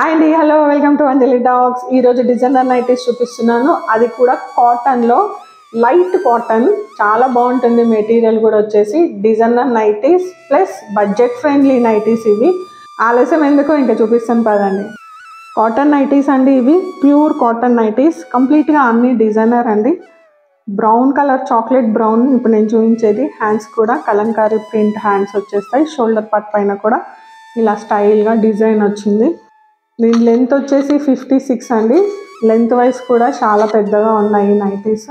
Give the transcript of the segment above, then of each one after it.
Hi అండి, hello, welcome to Anjali talks. ఈరోజు designer nighties చూపిస్తున్నాను. అది కూడా కాటన్లో, లైట్ కాటన్, చాలా బాగుంటుంది. మెటీరియల్ కూడా వచ్చేసి designer nighties plus budget friendly nighties. ఇవి ఆలస్యం ఎందుకో ఇంకా చూపిస్తాను పదండి. కాటన్ నైటీస్ అండి, ఇవి ప్యూర్ కాటన్ నైటీస్. కంప్లీట్గా అన్ని డిజైనర్ అండి. బ్రౌన్ కలర్, చాక్లెట్ బ్రౌన్ ఇప్పుడు నేను చూపించేది. హ్యాండ్స్ కూడా కలంకారీ ప్రింట్ హ్యాండ్స్ వచ్చేస్తాయి. షోల్డర్ పార్ట్ పైన కూడా ఇలా స్టైల్గా డిజైన్ వచ్చింది. దీని లెంత్ వచ్చేసి 56 అండి. లెంత్ వైజ్ కూడా చాలా పెద్దగా ఉన్నాయి నైటీస్.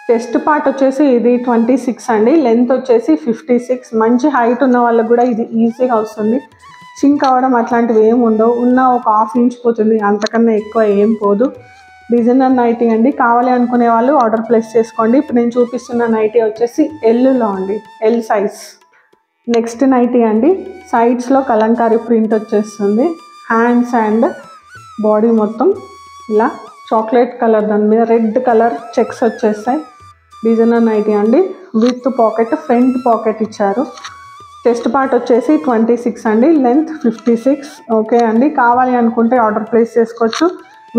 చెస్ట్ పార్ట్ వచ్చేసి ఇది 26 అండి. లెంత్ వచ్చేసి 56. మంచి హైట్ ఉన్న వాళ్ళకి కూడా ఇది ఈజీగా వస్తుంది. సింక్ అవ్వడం అట్లాంటివి ఏమి ఉండవు. ఉన్న ఒక ½ ఇంచ్ పోతుంది, అంతకన్నా ఎక్కువ ఏం పోదు. డిజైనర్ నైటీ అండి. కావాలి అనుకునే వాళ్ళు ఆర్డర్ ప్లేస్ చేసుకోండి. ఇప్పుడు నేను చూపిస్తున్న నైటీ వచ్చేసి ఎల్లో అండి, ఎల్ సైజ్. నెక్స్ట్ నైటీ అండి, సైడ్స్లో కలంకారీ ప్రింట్ వచ్చేస్తుంది. హ్యాండ్స్ అండ్ బాడీ మొత్తం ఇలా చాక్లెట్ కలర్, దాని మీద రెడ్ కలర్ చెక్స్ వచ్చేస్తాయి. డిజైనర్ నైటీ అండి, విత్ పాకెట్, ఫ్రంట్ పాకెట్ ఇచ్చారు. చెస్ట్ పార్ట్ వచ్చేసి 26 అండి, లెంత్ 56. ఓకే అండి, కావాలి అనుకుంటే ఆర్డర్ ప్లేస్ చేసుకోవచ్చు.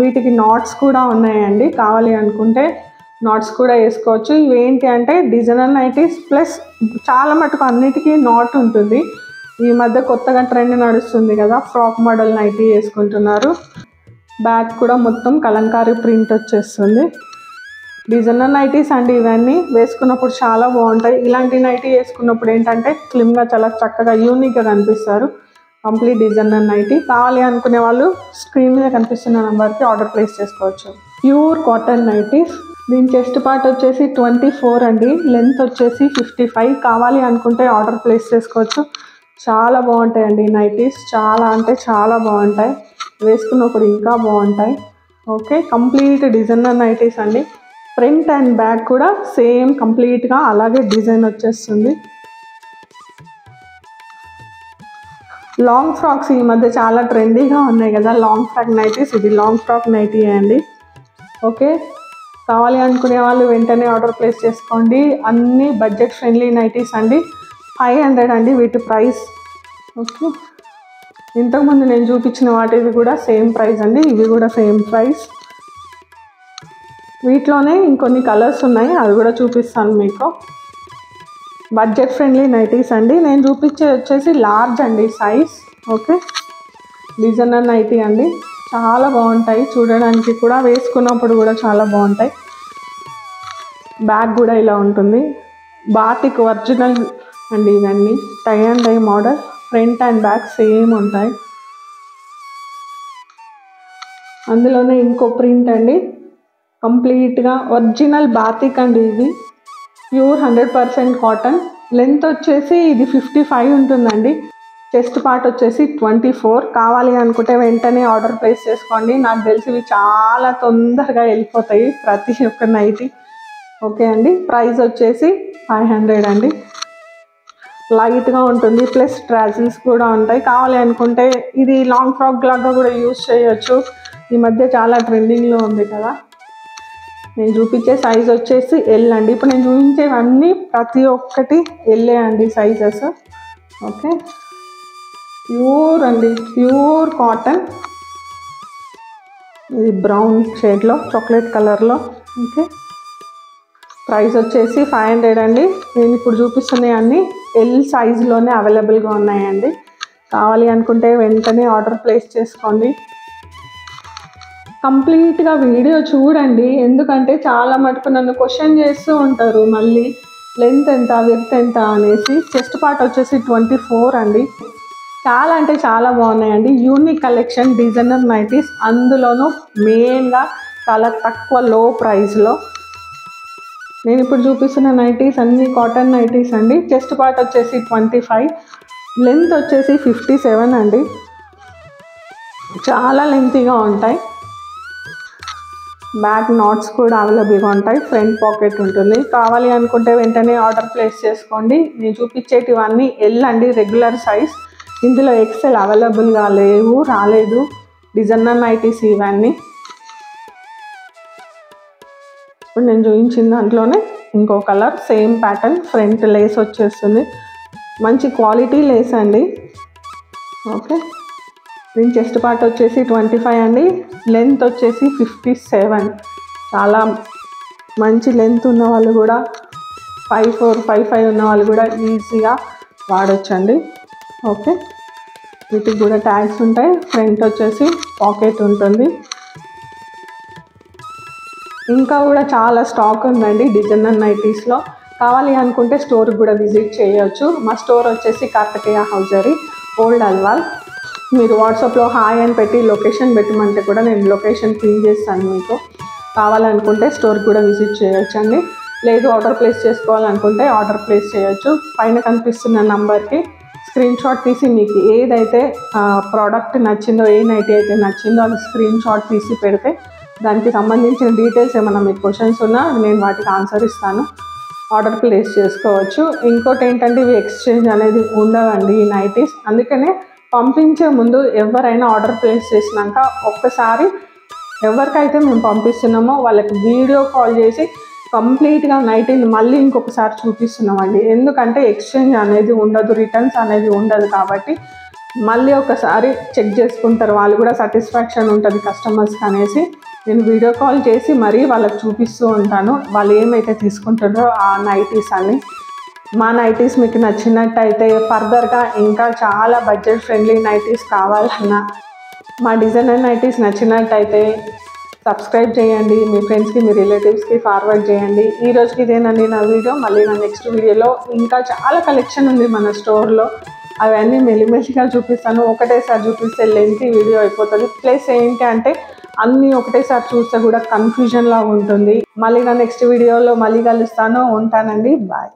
వీటికి నాట్స్ కూడా ఉన్నాయండి. కావాలి అనుకుంటే నాట్స్ కూడా వేసుకోవచ్చు. ఇవేంటి అంటే డిజైనర్ నైటీస్ ప్లస్ చాలా మటుకు అన్నిటికీ నాట్ ఉంటుంది. ఈ మధ్య కొత్తగా ట్రెండ్ నడుస్తుంది కదా, ఫ్రాక్ మోడల్ నైటీ వేసుకుంటున్నారు. బ్యాక్ కూడా మొత్తం కలంకారీ ప్రింట్ వచ్చేస్తుంది. డిజైనర్ నైటీస్ అండి, ఇవన్నీ వేసుకున్నప్పుడు చాలా బాగుంటాయి. ఇలాంటి నైటీ వేసుకున్నప్పుడు ఏంటంటే స్లిమ్గా చాలా చక్కగా యూనిక్గా కనిపిస్తారు. Complete designer nighty. కావాలి అనుకునే వాళ్ళు స్క్రీన్ మీద కనిపిస్తున్న నెంబర్కి ఆర్డర్ ప్లేస్ చేసుకోవచ్చు. Pure cotton nighties. దీని చెస్ట్ పార్ట్ వచ్చేసి 24 అండి, లెంత్ వచ్చేసి 55. కావాలి అనుకుంటే ఆర్డర్ ప్లేస్ చేసుకోవచ్చు. చాలా బాగుంటాయండి నైటీస్, చాలా అంటే చాలా బాగుంటాయి. వేసుకున్నప్పుడు ఇంకా బాగుంటాయి. ఓకే, కంప్లీట్ డిజైనర్ నైటీస్ అండి. ఫ్రంట్ అండ్ బ్యాక్ కూడా సేమ్ కంప్లీట్గా అలాగే డిజైన్ వచ్చేస్తుంది. లాంగ్ ఫ్రాక్స్ ఈ మధ్య చాలా ట్రెండీగా ఉన్నాయి కదా, లాంగ్ ఫ్రాక్ నైటీస్. ఇది లాంగ్ ఫ్రాక్ నైటీ అండి. ఓకే, కావాలి అనుకునే వాళ్ళు వెంటనే ఆర్డర్ ప్లేస్ చేసుకోండి. అన్ని బడ్జెట్ ఫ్రెండ్లీ నైటీస్ అండి. 500 అండి వీటి ప్రైస్. ఓకే, ఇంతకుముందు నేను చూపించిన వాటివి కూడా సేమ్ ప్రైస్ అండి. ఇవి కూడా సేమ్ ప్రైస్. వీటిలోనే ఇంకొన్ని కలర్స్ ఉన్నాయి, అవి కూడా చూపిస్తాను మీకు. బడ్జెట్ ఫ్రెండ్లీ నైటీస్ అండి. నేను చూపించేది వచ్చేసి లార్జ్ అండి సైజ్. ఓకే, డిజైనర్ నైటీ అండి. చాలా బాగుంటాయి చూడడానికి కూడా, వేసుకున్నప్పుడు కూడా చాలా బాగుంటాయి. బ్యాగ్ కూడా ఇలా ఉంటుంది. బాటిక్ ఒరిజినల్ అండి ఇవన్నీ. Tie and dye model. Front and back same ఉంటాయి. అందులోనే ఇంకో ప్రింట్ అండి, కంప్లీట్గా ఒరిజినల్ బాతిక్ అండి. ఇది ప్యూర్ 100% కాటన్. లెంత్ వచ్చేసి ఇది 55 ఉంటుందండి. చెస్ట్ పార్ట్ వచ్చేసి 24. కావాలి అనుకుంటే వెంటనే ఆర్డర్ ప్లేస్ చేసుకోండి. నాకు తెలిసి ఇవి చాలా తొందరగా వెళ్ళిపోతాయి ప్రతి ఒక్క నైటీ. ఓకే అండి, ప్రైస్ వచ్చేసి 500 అండి. లైట్గా ఉంటుంది, ప్లస్ ట్రాజిల్స్ కూడా ఉంటాయి. కావాలి అనుకుంటే ఇది లాంగ్ ఫ్రాక్ లాగా కూడా యూజ్ చేయొచ్చు. ఈ మధ్య చాలా ట్రెండింగ్లో ఉంది కదా. నేను చూపించే సైజ్ వచ్చేసి ఎల్ అండి. ఇప్పుడు నేను చూపించేవన్నీ ప్రతి ఒక్కటి ఎల్లే అండి సైజెస్. ఓకే, ప్యూర్ అండి, ప్యూర్ కాటన్. ఇది బ్రౌన్ షేడ్లో, చాక్లెట్ కలర్లో. ఓకే, ప్రైస్ వచ్చేసి 500 అండి. నేను ఇప్పుడు చూపిస్తున్నాయి అన్నీ ఎల్ సైజులోనే అవైలబుల్గా ఉన్నాయండి. కావాలి అనుకుంటే వెంటనే ఆర్డర్ ప్లేస్ చేసుకోండి. కంప్లీట్గా వీడియో చూడండి, ఎందుకంటే చాలా మటుకు నన్ను క్వశ్చన్ చేస్తూ ఉంటారు మళ్ళీ లెంత్ ఎంత, విడ్త్ ఎంత అనేసి. చెస్ట్ పార్ట్ వచ్చేసి 24 అండి. చాలా అంటే చాలా బాగున్నాయండి. యూనిక్ కలెక్షన్ డిజైనర్ నైటీస్, అందులోనూ మెయిన్గా చాలా తక్కువ లో ప్రైస్లో. నేను ఇప్పుడు చూపిస్తున్న నైటీస్ అన్ని కాటన్ నైటీస్ అండి. చెస్ట్ పార్ట్ వచ్చేసి 25, లెంత్ వచ్చేసి 57 అండి. చాలా లెంతీగా ఉంటాయి. బ్యాక్ నాట్స్ కూడా అవైలబుల్గా ఉంటాయి. ఫ్రంట్ పాకెట్ ఉంటుంది. కావాలి అనుకుంటే వెంటనే ఆర్డర్ ప్లేస్ చేసుకోండి. నేను చూపించేటివన్నీ ఎల్ అండి, రెగ్యులర్ సైజ్. ఇందులో ఎక్సెల్ అవైలబుల్గా రాలేదు. డిజైనర్ నైటీస్ ఇవన్నీ. ఇప్పుడు నేను చూపించిన దాంట్లోనే ఇంకో colour, same pattern. Front Lay's వచ్చేస్తుంది, మంచి క్వాలిటీ లేస్ అండి. ఓకే, దీని చెస్ట్ పార్ట్ వచ్చేసి 25 అండి, లెంత్ వచ్చేసి 57. చాలా మంచి లెంత్ ఉన్న వాళ్ళు కూడా 54, 55 ఉన్న వాళ్ళు కూడా ఈజీగా వాడొచ్చండి. ఓకే, వీటికి కూడా ట్యాగ్స్ ఉంటాయి. ఫ్రంట్ వచ్చేసి పాకెట్ ఉంటుంది. ఇంకా కూడా చాలా స్టాక్ ఉందండి డిజైనర్ నైటీస్లో. కావాలి అనుకుంటే స్టోర్కి కూడా విజిట్ చేయొచ్చు. మా స్టోర్ వచ్చేసి కార్తికేయ హౌజరీ, ఓల్డ్ అల్వాల్. మీరు వాట్సాప్లో హాయ్ అని పెట్టి లొకేషన్ పెట్టమంటే కూడా నేను లొకేషన్ పిన్ చేస్తాను. మీకు కావాలనుకుంటే స్టోర్కి కూడా విజిట్ చేయొచ్చండి. లేదు ఆర్డర్ ప్లేస్ చేసుకోవాలనుకుంటే ఆర్డర్ ప్లేస్ చేయొచ్చు. పైన కనిపిస్తున్న నంబర్కి స్క్రీన్ షాట్ తీసి మీకు ఏదైతే ప్రోడక్ట్ నచ్చిందో, ఏ నైటీ అయితే నచ్చిందో అది స్క్రీన్ షాట్ తీసి పెడితే దానికి సంబంధించిన డీటెయిల్స్ ఏమైనా మీకు క్వశ్చన్స్ ఉన్నా నేను వాటికి ఆన్సర్ ఇస్తాను. ఆర్డర్ ప్లేస్ చేసుకోవచ్చు. ఇంకోటి ఏంటంటే ఇవి ఎక్స్చేంజ్ అనేది ఉండవండి ఈ నైటీస్. అందుకనే పంపించే ముందు ఎవరైనా ఆర్డర్ ప్లేస్ చేసినాక ఒక్కసారి ఎవరికైతే మేము పంపిస్తున్నామో వాళ్ళకి వీడియో కాల్ చేసి కంప్లీట్గా నైటీని మళ్ళీ ఇంకొకసారి చూపిస్తున్నామండి. ఎందుకంటే ఎక్స్చేంజ్ అనేది ఉండదు, రిటర్న్స్ అనేది ఉండదు. కాబట్టి మళ్ళీ ఒకసారి చెక్ చేసుకుంటారు, వాళ్ళు కూడా సాటిస్ఫాక్షన్ ఉంటుంది కస్టమర్స్కి అనేసి నేను వీడియో కాల్ చేసి మరీ వాళ్ళకి చూపిస్తూ ఉంటాను వాళ్ళు ఏమైతే తీసుకుంటారో ఆ నైటీస్ అని. మా నైటీస్ మీకు నచ్చినట్టయితే ఫర్దర్గా ఇంకా చాలా బడ్జెట్ ఫ్రెండ్లీ నైటీస్ కావాలన్నా, మా డిజైనర్ నైటీస్ నచ్చినట్టయితే సబ్స్క్రైబ్ చేయండి, మీ ఫ్రెండ్స్కి మీ రిలేటివ్స్కి ఫార్వర్డ్ చేయండి. ఈ రోజుకి ఇదేనండి నా వీడియో. మళ్ళీ నా నెక్స్ట్ వీడియోలో ఇంకా చాలా కలెక్షన్ ఉంది మన స్టోర్లో, అవన్నీ మెల్లిమెల్లిగా చూపిస్తాను. ఒకటేసారి చూపిస్తే లెంతీ వీడియో అయిపోతుంది. ప్లస్ ఏంటి అంటే అన్నీ ఒకటేసారి చూస్తే కూడా కన్ఫ్యూజన్లా ఉంటుంది. మళ్ళీ నా నెక్స్ట్ వీడియోలో మళ్ళీ కలుస్తాను. ఉంటానండి, బాయ్.